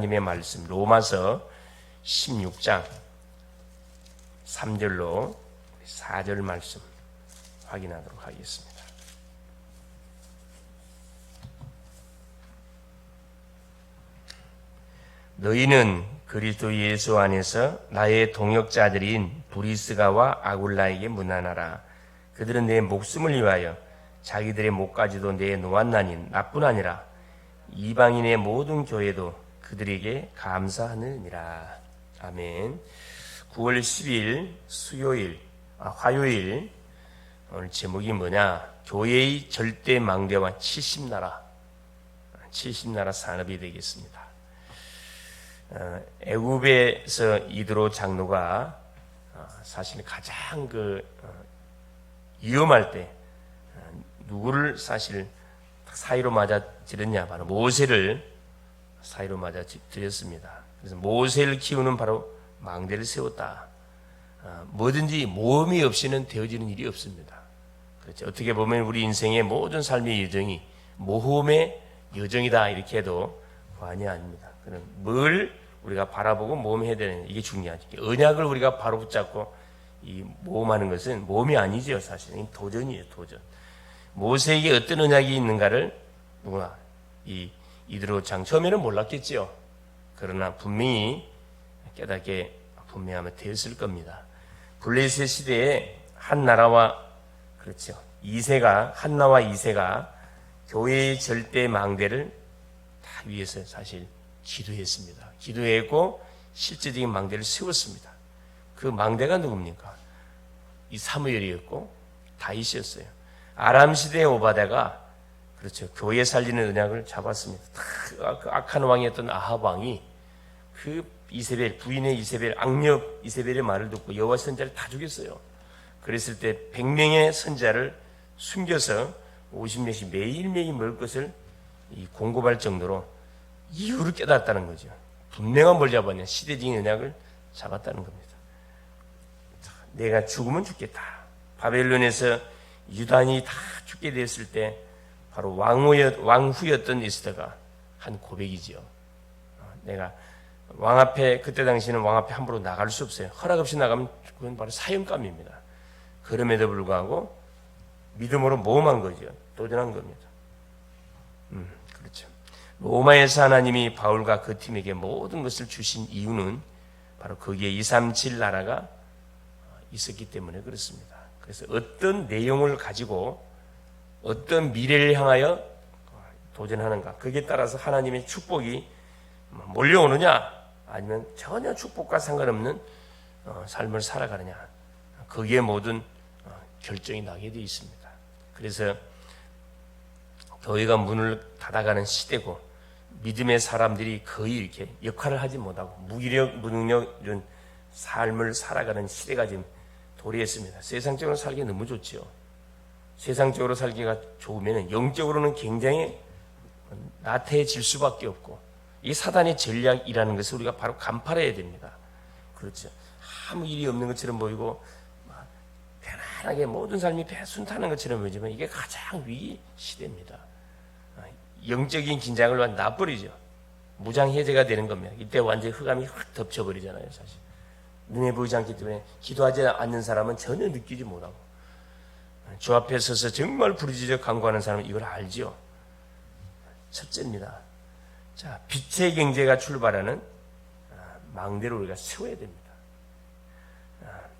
하나님의 말씀 로마서 16장 3절로 4절 말씀 확인하도록 하겠습니다. 너희는 그리스도 예수 안에서 나의 동역자들인 브리스가와 아굴라에게 문안하라. 그들은 내 목숨을 위하여 자기들의 목까지도 내놓았나니 나뿐 아니라 이방인의 모든 교회도 그들에게 감사하느니라. 아멘. 9월 10일 화요일 오늘 제목이 뭐냐? 교회의 절대 망대와 70나라 산업이 되겠습니다. 애굽에서 이드로 장로가 사실 가장 위험할 때 누구를 사실 사이로 맞아들였냐? 바로 모세를 사이로 맞아들였습니다. 그래서 모세를 키우는 바로 망대를 세웠다. 뭐든지 모험이 없이는 되어지는 일이 없습니다. 그렇죠. 어떻게 보면 우리 인생의 모든 삶의 여정이 모험의 여정이다 이렇게 해도 과언이 아닙니다. 그럼 뭘 우리가 바라보고 모험해야 되는 이게 중요하죠. 언약을 우리가 바로 붙잡고 이 모험하는 것은 모험이 아니죠. 사실은 도전이에요. 도전. 모세에게 어떤 언약이 있는가를 누구나 이드로 장 처음에는 몰랐겠지요. 그러나 분명히 깨닫게 분명하면 되었을 겁니다. 블레셋 시대에 한나와 이세가 교회의 절대 망대를 다 위해서 사실 기도했습니다. 기도했고 실제적인 망대를 세웠습니다. 그 망대가 누굽니까? 이 사무엘이었고 다윗이었어요. 아람 시대의 오바댜가 교회 살리는 언약을 잡았습니다. 그 악한 왕이었던 아합 왕이 그 이세벨 부인의 이세벨 악녀 이세벨의 말을 듣고 여호와 선자를 다 죽였어요. 그랬을 때 100명의 선자를 숨겨서 50명씩 매일매일 먹을 것을 공급할 정도로 이유를 깨달았다는 거죠. 분명한 뭘 잡았냐? 시대적인 언약을 잡았다는 겁니다. 내가 죽으면 죽겠다. 바벨론에서 유단이 다 죽게 되었을 때 바로 왕후였던 에스더가 한 고백이지요. 내가 왕 앞에, 그때 당시에는 왕 앞에 함부로 나갈 수 없어요. 허락 없이 나가면 그건 바로 사형감입니다. 그럼에도 불구하고 믿음으로 모험한 거죠. 도전한 겁니다. 그렇죠. 로마에서 하나님이 바울과 그 팀에게 모든 것을 주신 이유는 바로 거기에 237 나라가 있었기 때문에 그렇습니다. 그래서 어떤 내용을 가지고 어떤 미래를 향하여 도전하는가, 거기에 따라서 하나님의 축복이 몰려오느냐 아니면 전혀 축복과 상관없는 삶을 살아가느냐, 거기에 모든 결정이 나게 되어 있습니다. 그래서 교회가 문을 닫아가는 시대고 믿음의 사람들이 거의 이렇게 역할을 하지 못하고 무기력, 무능력 이런 삶을 살아가는 시대가 지금 도래했습니다. 세상적으로 살기 너무 좋지요. 세상적으로 살기가 좋으면 영적으로는 굉장히 나태해질 수밖에 없고, 이 사단의 전략이라는 것을 우리가 바로 간파해야 됩니다. 그렇죠. 아무 일이 없는 것처럼 보이고 편안하게 모든 삶이 순탄한 것처럼 보이지만 이게 가장 위기 시대입니다. 영적인 긴장을 완전 놔버리죠. 무장해제가 되는 겁니다. 이때 완전히 흑암이 확 덮쳐버리잖아요. 사실 눈에 보이지 않기 때문에 기도하지 않는 사람은 전혀 느끼지 못하고, 주 앞에 서서 정말 부르짖어 간구하는 사람은 이걸 알지요. 첫째입니다. 자, 빛의 경제가 출발하는 망대를 우리가 세워야 됩니다.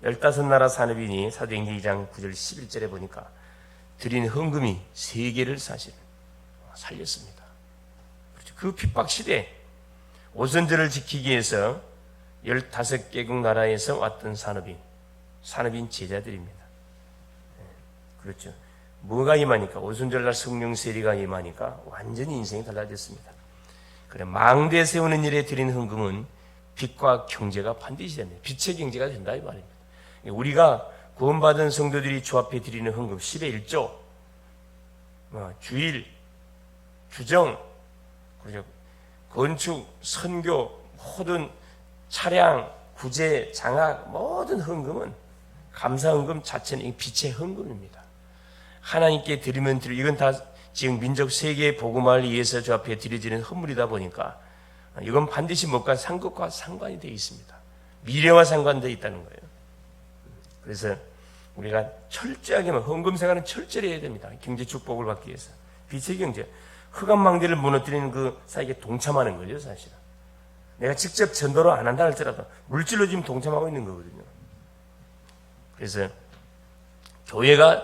15나라 산업인이 사도행전 2장 9절 11절에 보니까 드린 헌금이 세계를 사실 살렸습니다. 그 핍박 시대에 오선절을 지키기 위해서 15개국 나라에서 왔던 산업인 제자들입니다. 그렇죠. 뭐가 임하니까? 오순절날 성령 세리가 임하니까 완전히 인생이 달라졌습니다. 그래, 망대 세우는 일에 드린 헌금은 빛과 경제가 반드시 됩니다. 빛의 경제가 된다 이 말입니다. 우리가 구원받은 성도들이 주 앞에 드리는 헌금 10의 1조, 주일, 주정, 그리고 건축, 선교, 모든 차량, 구제, 장학, 모든 헌금은 감사 헌금 자체는 빛의 헌금입니다. 하나님께 드리면 이건 다 지금 민족 세계의 복음을 위해서 저 앞에 드려지는 헌물이다 보니까 이건 반드시 뭔가 상급과 상관이 되어 있습니다. 미래와 상관되어 있다는 거예요. 그래서 우리가 철저하게 헌금 생활은 철저히 해야 됩니다. 경제 축복을 받기 위해서. 빛의 경제, 흑암망대를 무너뜨리는 그 사역에 동참하는 거죠, 사실은. 내가 직접 전도를 안 한다 할지라도 물질로 지금 동참하고 있는 거거든요. 그래서 교회가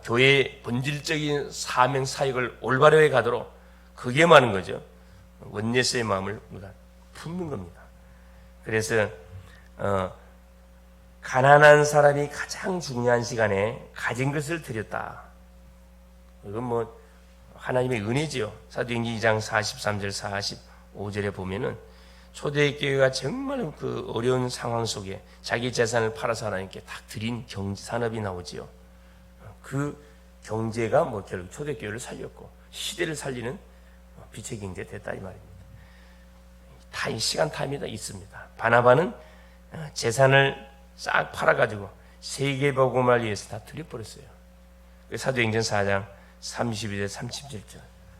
교회의 본질적인 사명 사역을 올바로 해 가도록 그게 많은 거죠. 원예스의 마음을 우리가 품는 겁니다. 그래서 가난한 사람이 가장 중요한 시간에 가진 것을 드렸다. 이건 뭐 하나님의 은혜지요. 사도행전 2장 43절 45절에 보면은 초대교회가 정말 그 어려운 상황 속에 자기 재산을 팔아서 하나님께 딱 드린 경제 산업이 나오지요. 그 경제가 뭐 결국 초대교회를 살렸고 시대를 살리는 빛의 경제 됐다 이 말입니다. 다 이 시간 타임이 있습니다. 바나바는 재산을 싹 팔아가지고 세계복음을 위해서 다 드려버렸어요. 사도행전 4장 32절 37절.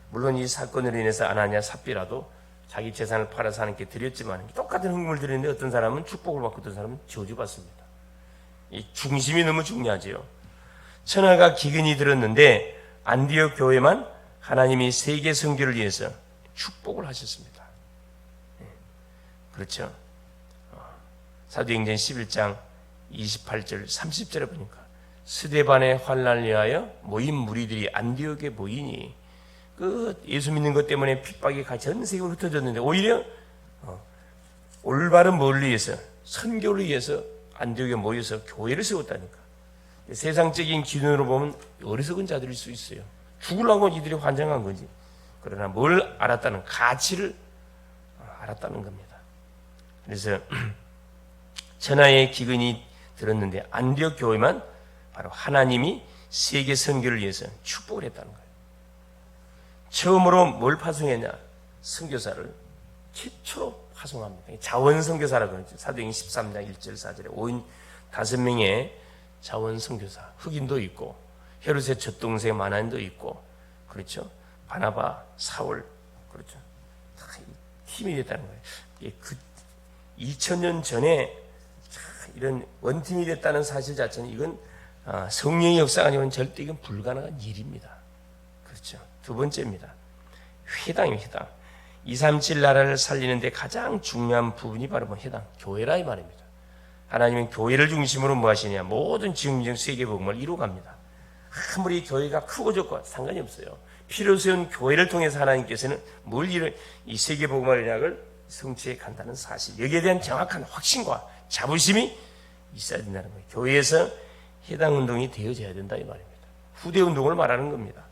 물론 이 사건으로 인해서 아나니아 삽비라도 자기 재산을 팔아서 하나님께 드렸지만 똑같은 헌금을 드렸는데 어떤 사람은 축복을 받고 어떤 사람은 저주받습니다. 이 중심이 너무 중요하지요. 천하가 기근이 들었는데 안디옥 교회만 하나님이 세계 선교를 위해서 축복을 하셨습니다. 그렇죠. 사도행전 11장 28절 30절에 보니까 스데반의 환난을 위하여 모인 무리들이 안디옥에 모이니 그 예수 믿는 것 때문에 핍박이 전 세계로 흩어졌는데 오히려 올바른 뭘 위해서 선교를 위해서 안디옥에 모여서 교회를 세웠다니까. 세상적인 기준으로 보면 어리석은 자들일 수 있어요. 죽으려고 이들이 환장한 거지. 그러나 뭘 알았다는 가치를 알았다는 겁니다. 그래서 천하의 기근이 들었는데 안디옥 교회만 바로 하나님이 세계 선교를 위해서 축복을 했다는 거예요. 처음으로 뭘 파송했냐? 선교사를 최초로 파송합니다. 자원 선교사라고 그러죠. 사도행전 13장 1절 4절에 5명의 자원 선교사, 흑인도 있고 헤롯의 젖동생 마나인도 있고 그렇죠. 바나바, 사울 그렇죠. 다 팀이 됐다는 거예요. 그 2000년 전에 이런 원팀이 됐다는 사실 자체는 이건 성령의 역사가 아니면 절대 이건 불가능한 일입니다. 그렇죠. 두 번째입니다. 회당입니다. 회당. 237 나라를 살리는데 가장 중요한 부분이 바로 뭐 회당, 교회라 이 말입니다. 하나님은 교회를 중심으로 뭐 하시냐? 모든 지금적 세계복음을 이루어갑니다. 아무리 교회가 크고 적고 상관이 없어요. 피로 세운 교회를 통해서 하나님께서는 이 세계복음의 언약을 성취해 간다는 사실, 여기에 대한 정확한 확신과 자부심이 있어야 된다는 거예요. 교회에서 해당 운동이 되어져야 된다 이 말입니다. 후대 운동을 말하는 겁니다.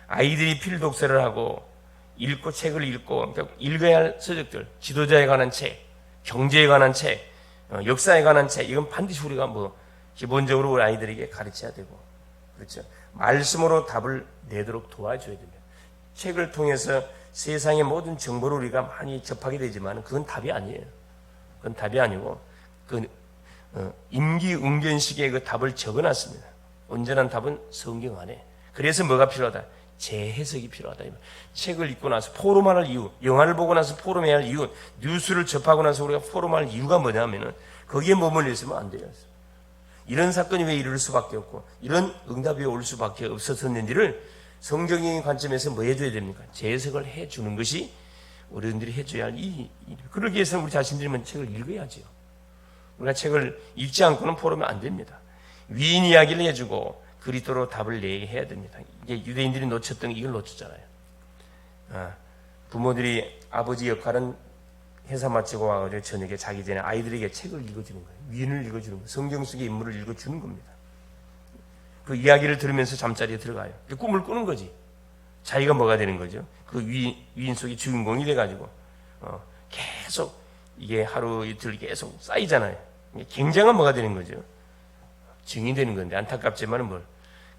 아이들이 필독서를 하고 읽고 책을 읽고 그러니까 읽어야 할 서적들, 지도자에 관한 책, 경제에 관한 책, 역사에 관한 책, 이건 반드시 우리가 뭐 기본적으로 우리 아이들에게 가르쳐야 되고, 그렇죠. 말씀으로 답을 내도록 도와줘야 됩니다. 책을 통해서 세상의 모든 정보를 우리가 많이 접하게 되지만 그건 답이 아니에요. 그건 답이 아니고 임기응변식에 그 답을 적어놨습니다. 온전한 답은 성경 안에. 그래서 뭐가 필요하다? 재해석이 필요하다. 책을 읽고 나서 포럼할 이유, 영화를 보고 나서 포럼해야 할 이유, 뉴스를 접하고 나서 우리가 포럼할 이유가 뭐냐면은 거기에 머물러 있으면 안 돼요. 이런 사건이 왜 이럴 수밖에 없고 이런 응답이 올 수밖에 없었는지를 성경적인 관점에서 뭐 해줘야 됩니까? 재해석을 해주는 것이 어른들이 해줘야 할 일. 그러기 위해서는 우리 자신들이면 책을 읽어야지요. 우리가 책을 읽지 않고는 포럼이 안 됩니다. 위인 이야기를 해주고 그리스도로 답을 내게 해야 됩니다. 이게 유대인들이 놓쳤던 이걸 놓쳤잖아요. 부모들이 아버지 역할은 회사 마치고 와가지고 저녁에 자기 전에 아이들에게 책을 읽어주는 거예요. 위인을 읽어주는 거예요. 성경 속의 인물을 읽어주는 겁니다. 그 이야기를 들으면서 잠자리에 들어가요. 꿈을 꾸는 거지. 자기가 뭐가 되는 거죠. 그 위인 속의 주인공이 돼가지고 계속 이게 하루 이틀 계속 쌓이잖아요. 굉장한 뭐가 되는 거죠. 증인이 되는 건데 안타깝지만은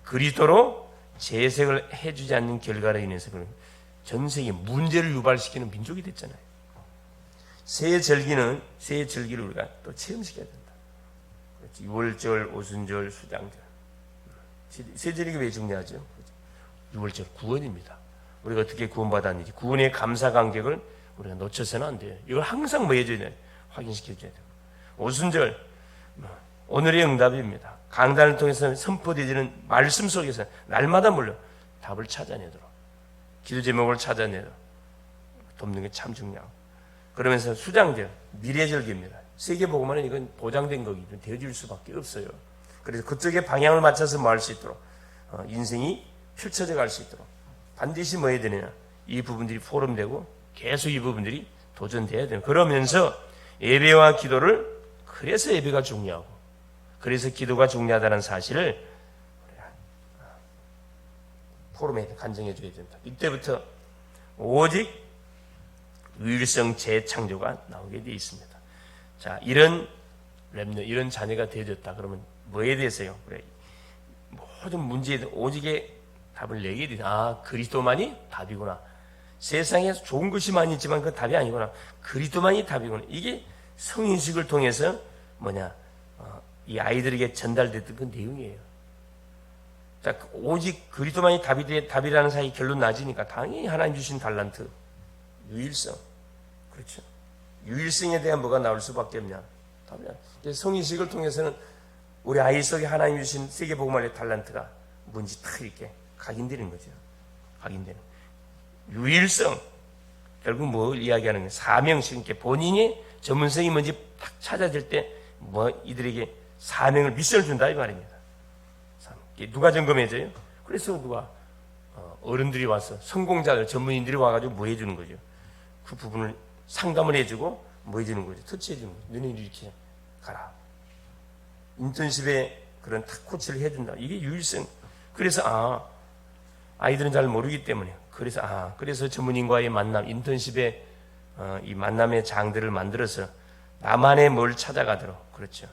그리스도로 재해석을 해주지 않는 결과로 인해서 전 세계 문제를 유발시키는 민족이 됐잖아요. 새 절기를 우리가 또 체험시켜야 된다. 그렇지. 6월절, 오순절, 수장절. 새 절기가 왜 중요하죠? 6월절 구원입니다. 우리가 어떻게 구원받았는지 구원의 감사 감격을 우리가 놓쳐서는 안 돼요. 이걸 항상 뭐 해줘야 돼요? 확인시켜줘야 돼요. 오순절 오늘의 응답입니다. 강단을 통해서 선포되지는 말씀 속에서 날마다 물려 답을 찾아내도록, 기도 제목을 찾아내도록 돕는 게 참 중요하고, 그러면서 수장절, 미래절기입니다. 세계복음화는 이건 보장된 거기 때문에 되어질 수밖에 없어요. 그래서 그쪽에 방향을 맞춰서 뭐 할 수 있도록, 인생이 펼쳐져 갈 수 있도록 반드시 뭐 해야 되느냐, 이 부분들이 포럼되고 계속 이 부분들이 도전돼야 돼요. 그러면서 예배와 기도를, 그래서 예배가 중요하고 그래서 기도가 중요하다는 사실을 포럼에 간증해 줘야 된다. 이때부터 오직 유일성 재창조가 나오게 되어 있습니다. 자, 이런 렘넌트, 이런 자녀가 되어졌다. 그러면 뭐에 대해서요? 그래, 모든 문제에 오직의 답을 내게 되다. 아, 그리스도만이 답이구나. 세상에 좋은 것이 많이 있지만 그 답이 아니구나. 그리스도만이 답이구나. 이게 성인식을 통해서 이 아이들에게 전달됐던 그 내용이에요. 자, 오직 그리스도만이 답이라는 사이 결론 나지니까 당연히 하나님 주신 달란트, 유일성. 그렇죠. 유일성에 대한 뭐가 나올 수밖에 없냐. 성인식을 통해서는 우리 아이 속에 하나님 주신 세계복음화의 달란트가 뭔지 딱 이렇게 각인되는 거죠. 각인되는. 유일성. 결국 뭘 이야기하는 거예요? 사명식. 이렇게 본인이 전문성이 뭔지 딱 찾아질 때 뭐 이들에게 사명을, 미션을 준다 이 말입니다. 누가 점검해줘요? 그래서 누가 어른들이 와서, 성공자들, 전문인들이 와가지고 뭐 해주는 거죠? 그 부분을 상담을 해주고 뭐 해주는 거죠? 터치해주는 거죠. 너네 이렇게 가라. 인턴십에 그런 탁 코치를 해준다. 이게 유일성. 그래서 아이들은 잘 모르기 때문에, 그래서 전문인과의 만남, 인턴십에 이 만남의 장들을 만들어서 나만의 뭘 찾아가도록, 그렇죠,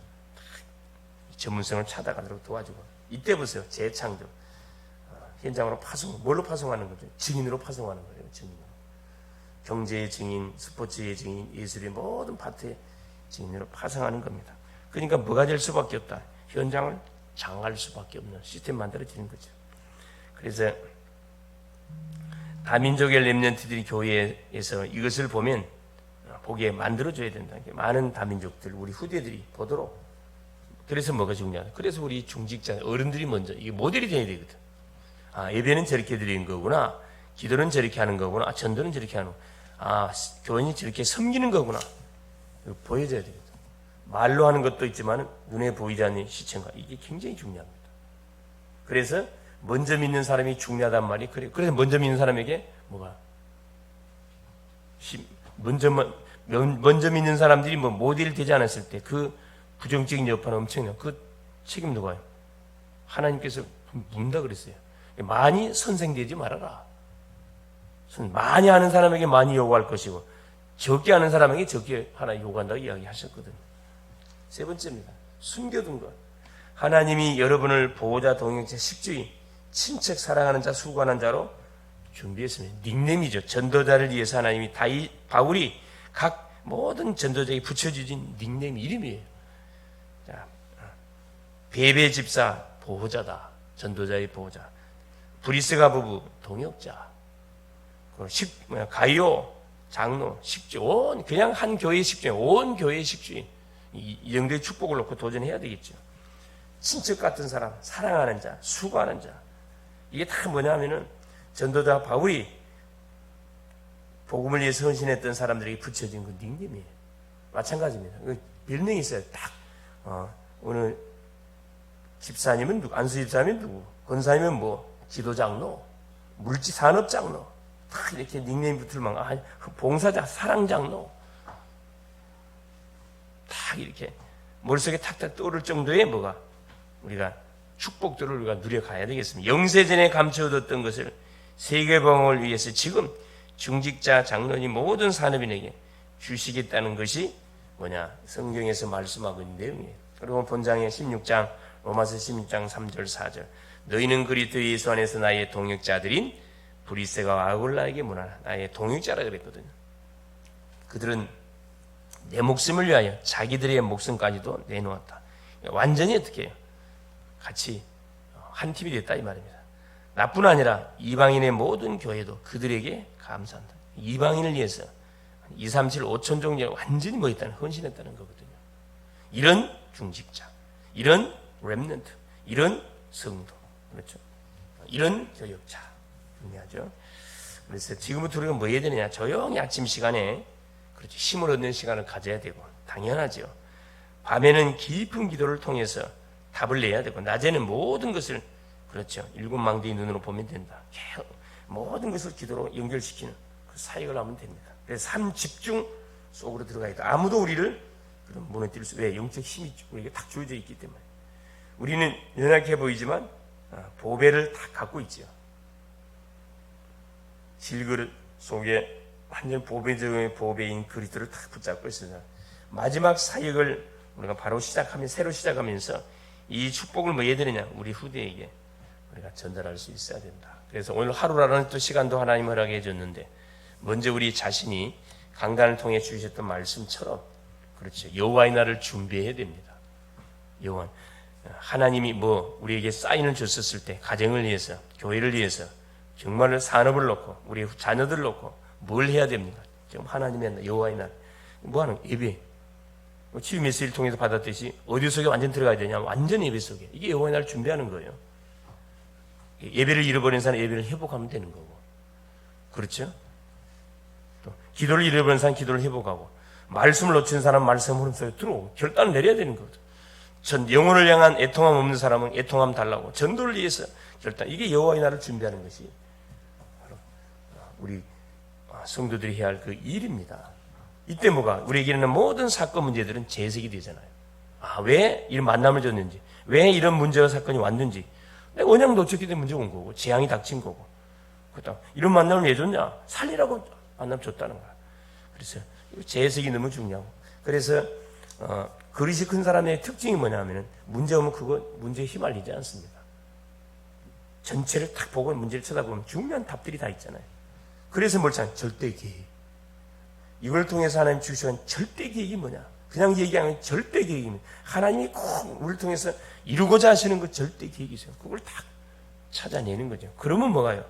전문성을 찾아가도록 도와주고, 이때 보세요. 재창조. 현장으로 파송. 뭘로 파송하는 거죠? 증인으로 파송하는 거예요. 증인으로. 경제의 증인, 스포츠의 증인, 예술의 모든 파트의 증인으로 파송하는 겁니다. 그러니까 뭐가 될 수밖에 없다. 현장을 장할 수밖에 없는 시스템 만들어지는 거죠. 그래서 다민족의 렘넌트들이 교회에서 이것을 보게 만들어줘야 된다. 많은 다민족들, 우리 후대들이 보도록. 그래서 뭐가 중요하다. 그래서 우리 중직자, 어른들이 먼저 이게 모델이 돼야 되거든. 예배는 저렇게 드리는 거구나. 기도는 저렇게 하는 거구나. 전도는 저렇게 하는 거구나. 교인이 저렇게 섬기는 거구나. 보여줘야 되거든. 말로 하는 것도 있지만 눈에 보이지 않는 시체가, 이게 굉장히 중요합니다. 그래서 먼저 믿는 사람이 중요하단 말이 그래요. 그래서 먼저 믿는 사람에게 뭐가 먼저 믿는 사람들이 뭐 모델이 되지 않았을 때 그 부정적인 여파는 엄청나요. 그 책임 누가요? 하나님께서 묻는다 그랬어요. 많이 선생되지 말아라. 많이 아는 사람에게 많이 요구할 것이고 적게 아는 사람에게 적게 하나 요구한다고 이야기하셨거든요. 세 번째입니다. 숨겨둔 것. 하나님이 여러분을 보호자, 동역자, 식주인, 친척, 사랑하는 자, 수고하는 자로 준비했습니다. 닉네임이죠. 전도자를 위해서 하나님이 바울이 각 모든 전도자에게 붙여주신 닉네임, 이름이에요. 자, 베베 집사, 보호자다. 전도자의 보호자. 브리스가 부부, 동역자. 가이오, 장로, 식주, 그냥 한 교회의 식주인, 온 교회의 식주인. 이 정도의 축복을 놓고 도전해야 되겠죠. 친척 같은 사람, 사랑하는 자, 수고하는 자. 이게 다 뭐냐면은 전도자 바울이 복음을 위해서 헌신했던 사람들에게 붙여진 그 닉네임이에요. 마찬가지입니다. 별명이 있어요. 딱 오늘 집사님은 누구, 안수 집사님은 누구, 권사님은 뭐, 기도장로, 물지산업장로, 딱 이렇게 닉네임 붙을 만한, 봉사자, 사랑장로, 딱 이렇게 머릿속에 탁탁 떠오를 정도의 뭐가 우리가 축복들을 우리가 누려가야 되겠습니다. 영세전에 감춰뒀던 것을 세계복음을 위해서 지금 중직자, 장로님, 모든 산업인에게 주시겠다는 것이 뭐냐? 성경에서 말씀하고 있는 내용이에요. 그리고 본장의 16장, 로마서 16장 3절 4절. 너희는 그리스도 예수 안에서 나의 동역자들인 브리스가 아굴라에게 문하라. 나의 동역자라 그랬거든요. 그들은 내 목숨을 위하여 자기들의 목숨까지도 내놓았다. 완전히 어떻게 해요? 같이 한 팀이 됐다 이 말입니다. 나뿐 아니라 이방인의 모든 교회도 그들에게 감사한다. 이방인을 위해서 2, 3, 7, 5천 종류 완전히 뭐 했다는 헌신했다는 거거든요. 이런 중직자, 이런 렘넌트, 이런 성도, 그렇죠? 이런 교역자 중요하죠. 그래서 지금부터 우리가 뭐 해야 되느냐? 조용히 아침 시간에 그렇죠. 힘을 얻는 시간을 가져야 되고 당연하죠. 밤에는 깊은 기도를 통해서 답을 내야 되고 낮에는 모든 것을 그렇죠. 일곱 망대의 눈으로 보면 된다. 모든 것을 기도로 연결시키는 그 사역을 하면 됩니다. 그래서 삶 집중 속으로 들어가야 돼. 아무도 우리를 그런 무너뜨릴 수, 왜? 영적 힘이 우리에게 딱 주어져 있기 때문에. 우리는 연약해 보이지만 보배를 다 갖고 있죠. 질그릇 속에 완전 보배인 그리스도를 다 붙잡고 있습니다. 마지막 사역을 우리가 바로 새로 시작하면서 이 축복을 뭐 해야 되느냐? 우리 후대에게 우리가 전달할 수 있어야 된다. 그래서 오늘 하루라는 또 시간도 하나님 허락해 줬는데 먼저 우리 자신이 강단을 통해 주셨던 말씀처럼 그렇죠. 여호와의 날을 준비해야 됩니다. 여호와 하나님이 뭐 우리에게 사인을 줬었을 때 가정을 위해서 교회를 위해서 정말 산업을 놓고 우리 자녀들을 놓고 뭘 해야 됩니까? 지금 하나님의 날, 여호와의 날 뭐하는 예배 치유 메시지를 통해서 받았듯이 어디 속에 완전 들어가야 되냐? 완전 예배 속에. 이게 여호와의 날을 준비하는 거예요. 예배를 잃어버린 사람은 예배를 회복하면 되는 거고 그렇죠? 또 기도를 잃어버린 사람은 기도를 회복하고 말씀을 놓친 사람은 말씀 흐름 속에 들어오고 결단을 내려야 되는 거거든. 전 영혼을 향한 애통함 없는 사람은 애통함 달라고 전도를 위해서 결단. 이게 여호와의 날을 준비하는 것이 바로 우리 성도들이 해야 할 그 일입니다. 이때 뭐가 우리에게는 모든 사건 문제들은 재해석이 되잖아요. 왜 이런 만남을 줬는지, 왜 이런 문제와 사건이 왔는지, 내가 언약 놓쳤기 때문에 문제가 온 거고, 재앙이 닥친 거고, 그렇다. 이런 만남을 왜 줬냐? 살리라고 만남 줬다는 거야. 그래서 재해석이 너무 중요하고, 그래서 그릇이 큰 사람의 특징이 뭐냐면은 문제 오면 그거 문제에 휘말리지 않습니다. 전체를 딱 보고 문제를 쳐다보면 중요한 답들이 다 있잖아요. 그래서 뭘 찾는 절대 계획. 이걸 통해서 하나님 주시는 절대 계획이 뭐냐? 그냥 얘기하면 절대 계획입니다. 하나님이 꼭 우리를 통해서 이루고자 하시는 그 절대 계획이죠. 그걸 딱 찾아내는 거죠. 그러면 뭐가요?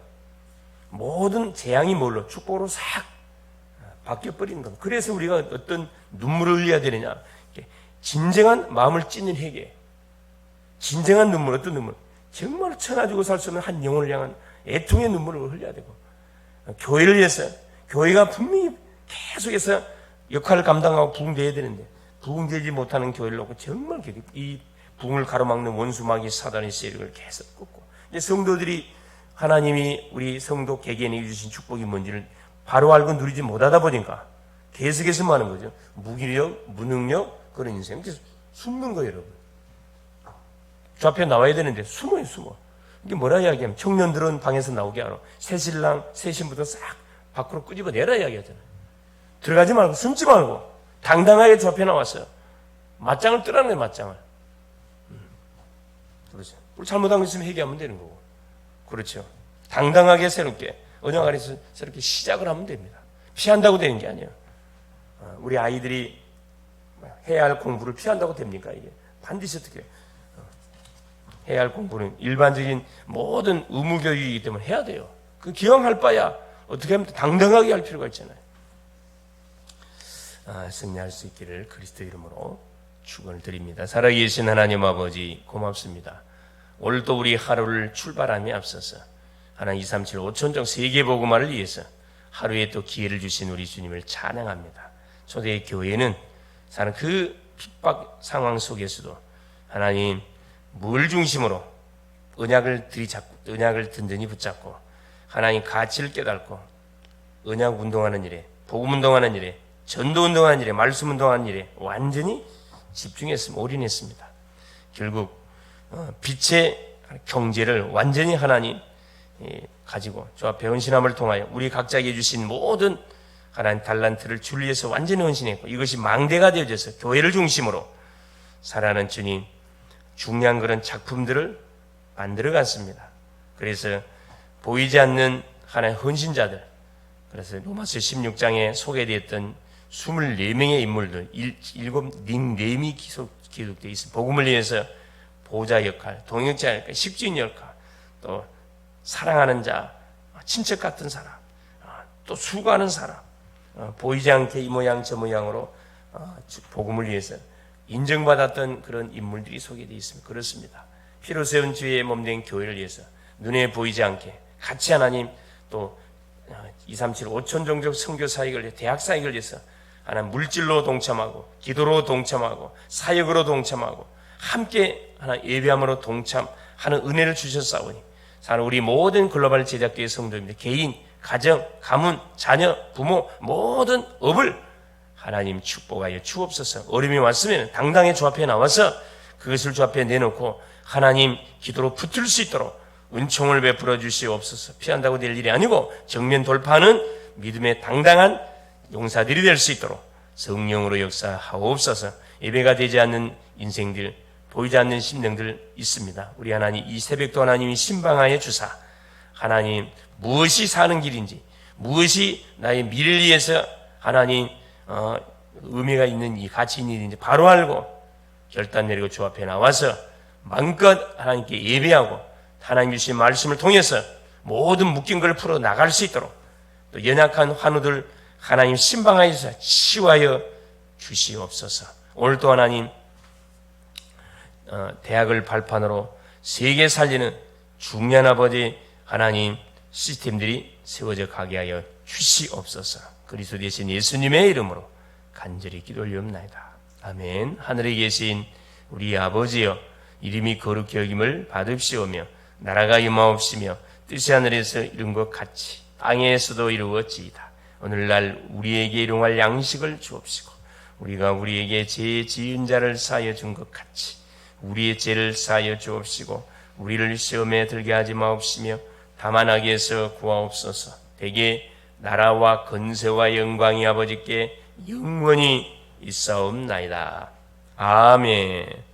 모든 재앙이 뭘로? 축복으로 싹 바뀌어버리는 겁니다. 그래서 우리가 어떤 눈물을 흘려야 되느냐? 진정한 마음을 찢는 회개. 진정한 눈물, 어떤 눈물? 정말 천하주고 살 수 없는 한 영혼을 향한 애통의 눈물을 흘려야 되고, 교회를 위해서, 교회가 분명히 계속해서 역할을 감당하고 부흥되어야 되는데 부흥되지 못하는 교회를 놓고 정말 이 부흥을 가로막는 원수마귀 사단의 세력을 계속 꺾고 이제 성도들이 하나님이 우리 성도 개개인에게 주신 축복이 뭔지를 바로 알고 누리지 못하다 보니까 계속해서 뭐 하는 거죠? 무기력, 무능력 그런 인생 그래서 숨는 거예요. 여러분 저 앞에 나와야 되는데 숨어요. 이게 뭐라 이야기하면 청년들은 방에서 나오게 하러 새신랑 새신부터 싹 밖으로 끄집어내라 이야기하잖아요. 들어가지 말고 숨지 말고 당당하게 저 앞에 나왔어요. 맞짱을 뜨라는 거예요. 맞짱을. 그렇죠. 우리 잘못한 거 있으면 회개하면 되는 거고. 그렇죠. 당당하게 새롭게 언약 아래서 새롭게 시작을 하면 됩니다. 피한다고 되는 게 아니에요. 우리 아이들이 해야 할 공부를 피한다고 됩니까? 이게 반드시 어떻게 해야 할 공부는 일반적인 모든 의무 교육이기 때문에 해야 돼요. 그 기왕할 바야 어떻게 하면 당당하게 할 필요가 있잖아요. 승리할 수 있기를 그리스도 이름으로 축원을 드립니다. 살아계신 하나님 아버지 고맙습니다. 오늘도 우리 하루를 출발함에 앞서서 하나님 2, 3, 7, 5천정 세계복음화를 위해서 하루에 또 기회를 주신 우리 주님을 찬양합니다. 초대 교회는 사는 그 핍박 상황 속에서도 하나님 물 중심으로 언약을 든든히 붙잡고 하나님 가치를 깨닫고 언약 운동하는 일에 복음 운동하는 일에 전도 운동하는 일에 말씀 운동하는 일에 완전히 집중했습니다. 올인했습니다. 결국 빛의 경제를 완전히 하나님 가지고 저와 배운신함을 통하여 우리 각자에게 주신 모든 하나님 달란트를 주를 위해서 완전히 헌신했고 이것이 망대가 되어져서 교회를 중심으로 살아가는 주님 중요한 그런 작품들을 만들어갔습니다. 그래서 보이지 않는 하나의 헌신자들 그래서 로마서 16장에 소개되었던 24명의 인물들, 7링네임이 기록되어 있습니다. 복음을 위해서 보호자 역할, 동역자 역할, 식주인 역할, 또 사랑하는 자, 친척 같은 사람, 또 수고하는 사람, 보이지 않게 이 모양 저 모양으로 복음을 위해서 인정받았던 그런 인물들이 소개되어 있습니다. 그렇습니다. 피로 세운 주의 몸된 교회를 위해서 눈에 보이지 않게 같이 하나님 또 237, 5천 종족 선교 사역을 위해 대학 사역을 위해서 하나님 물질로 동참하고 기도로 동참하고 사역으로 동참하고 함께 하나 예배함으로 동참하는 은혜를 주셨사오니 사는 우리 모든 글로벌 제작교회 성도입니다. 개인, 가정, 가문, 자녀, 부모 모든 업을 하나님 축복하여 주옵소서. 어려움이 왔으면 당당히 주 앞에 나와서 그것을 주 앞에 내놓고 하나님 기도로 붙을 수 있도록 은총을 베풀어 주시옵소서. 피한다고 될 일이 아니고 정면 돌파하는 믿음의 당당한 용사들이 될 수 있도록 성령으로 역사하옵소서. 예배가 되지 않는 인생들, 보이지 않는 심령들 있습니다. 우리 하나님 이 새벽도 하나님이 신방하여 주사 하나님 무엇이 사는 길인지 무엇이 나의 미래를 위해서 하나님 의미가 있는 이 가치 있는 일인지 바로 알고 결단 내리고 주 앞에 나와서 마음껏 하나님께 예배하고 하나님 주신 말씀을 통해서 모든 묶인 걸 풀어 나갈 수 있도록 또 연약한 환우들 하나님 신방하여서 치유하여 주시옵소서. 오늘도 하나님 대학을 발판으로 세계 살리는 중요한 아버지 하나님 시스템들이 세워져 가게 하여 주시옵소서. 그리스도 되신 예수님의 이름으로 간절히 기도 올리옵나이다. 아멘. 하늘에 계신 우리 아버지여 이름이 거룩히 여김을 받으시오며 나라가 임하옵시며 뜻이 하늘에서 이룬 것 같이 땅에서도 이루어지이다. 오늘날 우리에게 일용할 양식을 주옵시고 우리가 우리에게 죄 지은 자를 사하여 준 것 같이 우리의 죄를 사하여 주옵시고 우리를 시험에 들게 하지 마옵시며 다만 악에서 구하옵소서. 대개 나라와 건세와 영광이 아버지께 영원히 있사옵나이다. 아멘.